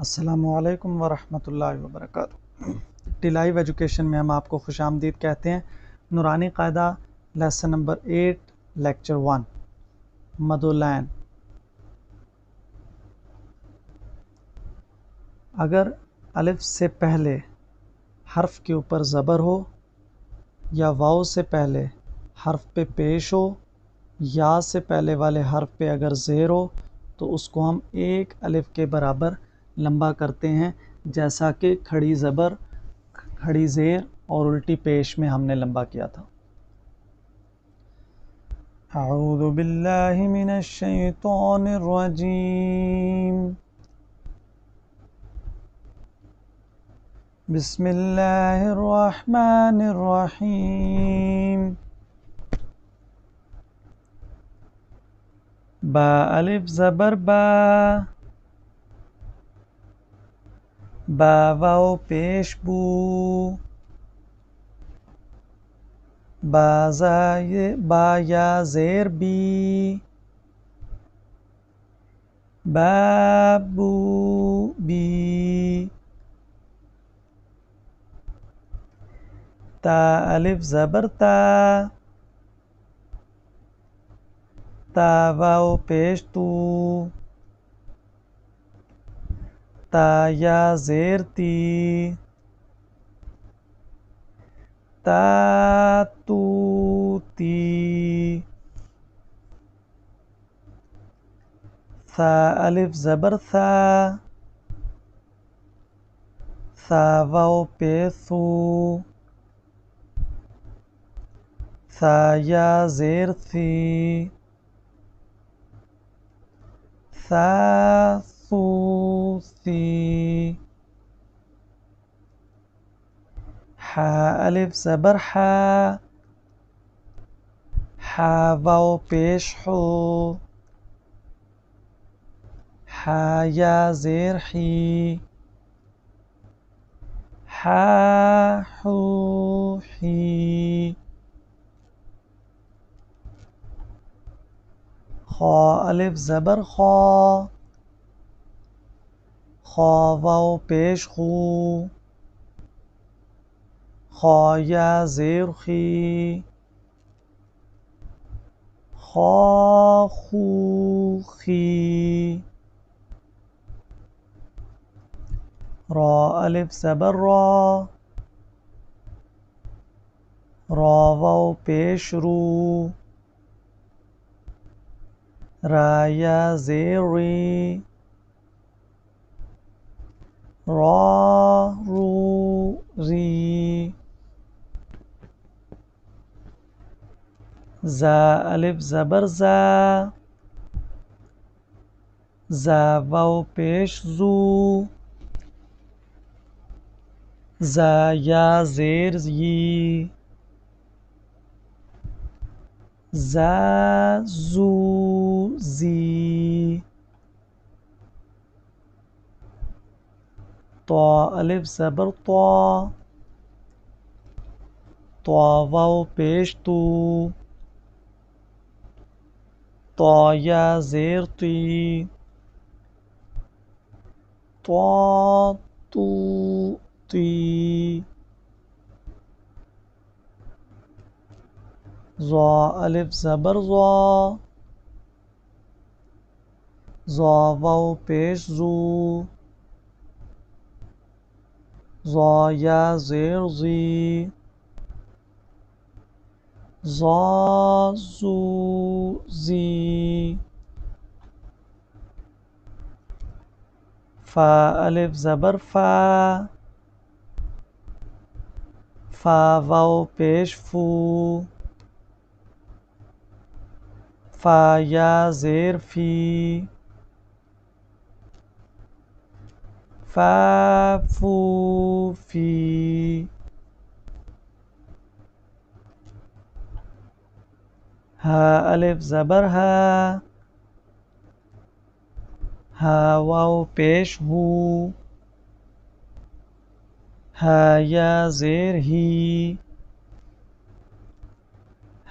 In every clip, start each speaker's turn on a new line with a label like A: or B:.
A: السلام علیکم ورحمۃ اللہ وبرکاتہ۔ ٹی لائیو ایجوکیشن میں ہم آپ کو خوش آمدید کہتے ہیں۔ نورانی قاعدہ لیسن نمبر 8 لیکچر 1 مدولین۔ اگر الف سے پہلے حرف کے اوپر زبر ہو یا واو سے پہلے حرف پہ پیش ہو یا سے پہلے والے حرف پہ اگر زیر ہو تو اس کو ہم ایک الف کے برابر لمبا کرتے ہیں، جیسا کہ کھڑی زبر، کھڑی زیر اور الٹی پیش میں ہم نے لمبا کیا تھا۔ اعوذ باللہ من الشیطان الرجیم، بسم اللہ الرحمن الرحیم۔ با الف زبر با، با واو پیش بو، با یا زیر بی، بابو بی۔ تا الف زبر تا، تا واو پیش تو، تا یا زیر تی، تا تو تی۔ ثا الف زبر ثا، ثا واو پیش ثو، ثا یا زیر ثی، ثا ثو ثی۔ حا الف زبر حا، حا واو پیش حو، حا یا زیر حی، حا حو حی۔ خا الف زبر خا، خا واو پیش خو، خا یا زیر خی، خا خو خی۔ را الف زبر را، را واو پیش رو، را یا زیر ری، را رو ری۔ زا الف زبر زا، زا واو پیش زو، زا یا زیر زی، زا زو زی۔ طا الف زبر طا، طا واو پیش تو، طا یا زیر تی، طا تو تی۔ ضا الف زبر ضا، ضا واو پیش زو، ضا یا زیر زی، ضا زو زی۔ فا الف زبر فا، فا واو پیش فو، فا یا زیر فی، فا فو فی۔ ہا الف زبر ہا، ہا واو پیش ہو، ہا یا زیر ہی،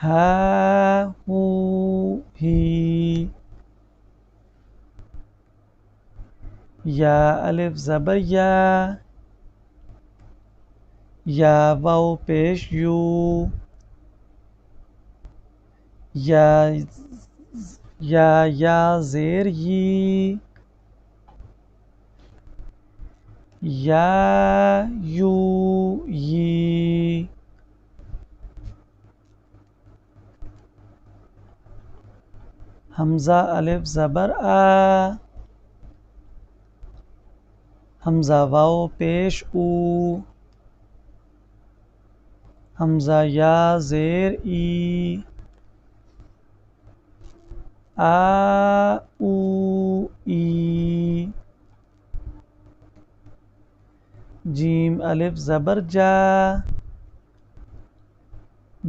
A: ہا ہو ہی۔ یا الف زبر یا، یا واو پیش یو، یا زیر یی، یا یو یی، حمزہ الف زبر آ، حمزہ واو پیش او، حمزہ یا زیر ای، آ او ای، جیم الف زبر جا،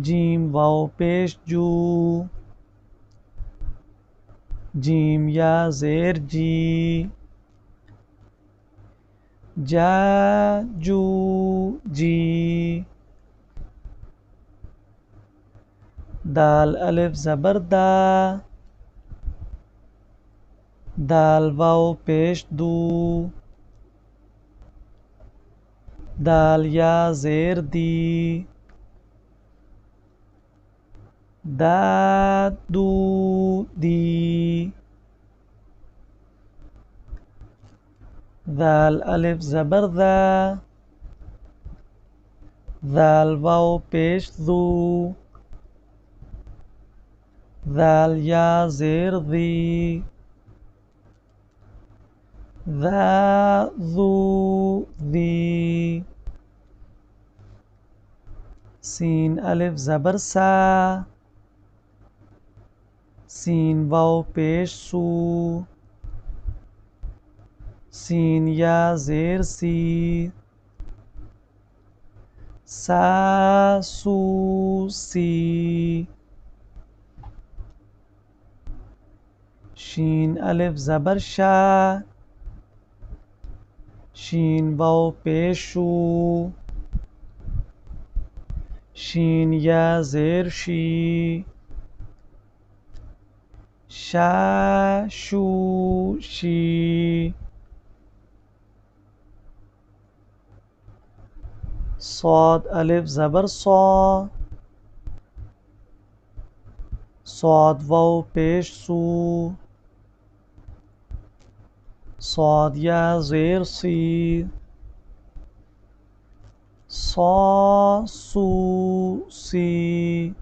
A: جیم واو پیش جو، جیم یا زیر جی، جا جو جی، دال الف زبر دا، دال واو پیش دو، دال یا زیر دی، دا دو دی، ذال الف زبر ذا، ذال واو پیش ذو، ذال یا زیر ذی، ذا ذو ذی، سین الف زبر سا، سین واو پیش سو، سین یا زیر سی، سا سو سی، شین الف زبر شا، شین واو پیش شو، شین یا زیر شی، شا شو شی، صاد الف زبر صا، صاد واو پیش سو، صاد یا زیر سی، صا سو سی،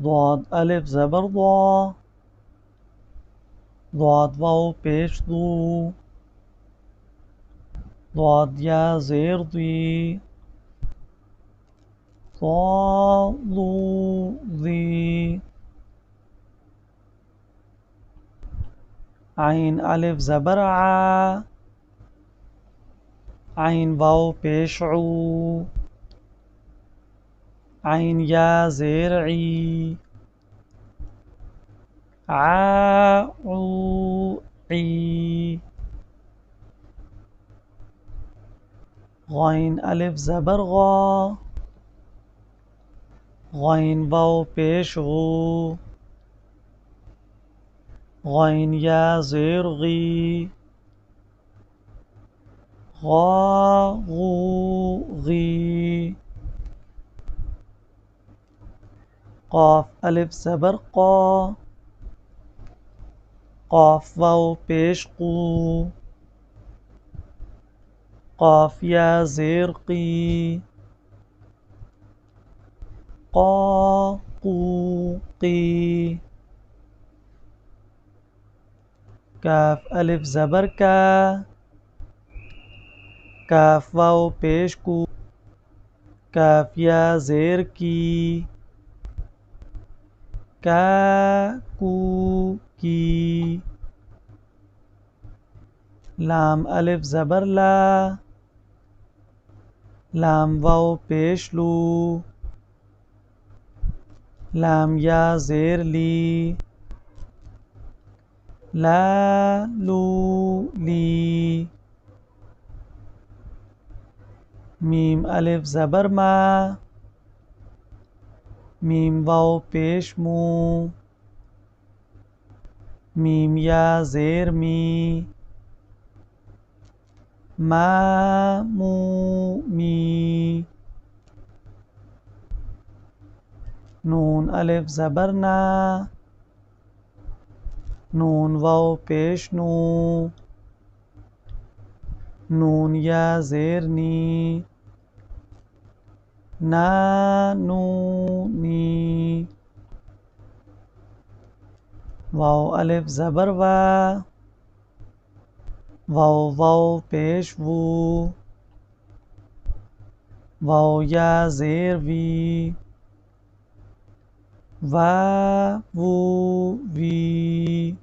A: ضاد الف زبر ضا، ضاد واو پیش ضو، ضاد یا زیر ضی، ضا ضو ضی، عین الف زبر عا، عین واو پیش عو، عین یا زیر عی، عا عو عی، غین الف زبر غا، غین واو پیش غو، غین یا زیر غی، غا غو غی، قاف الف زبر قا، قاف واو پیش قو، قاف یا زیر قی، قا قو قی، کاف الف زبر کا، کاف واو پیش کو، کاف یا زیر کی، کا کو کی، لام الف زبر لا، لام واو پیش لو، لام یا زیر لی، لا لو لی، میم الف زبر ما، میم واو پیش مو، میم یا زیر می، ما مو می. نون الف زبر نا، نون واو پیش نو، نون یا زیر نی، نا نو نی. واو الف زبر وا، واو واو پیش وو، واو یا زیر وی، وا وو وی.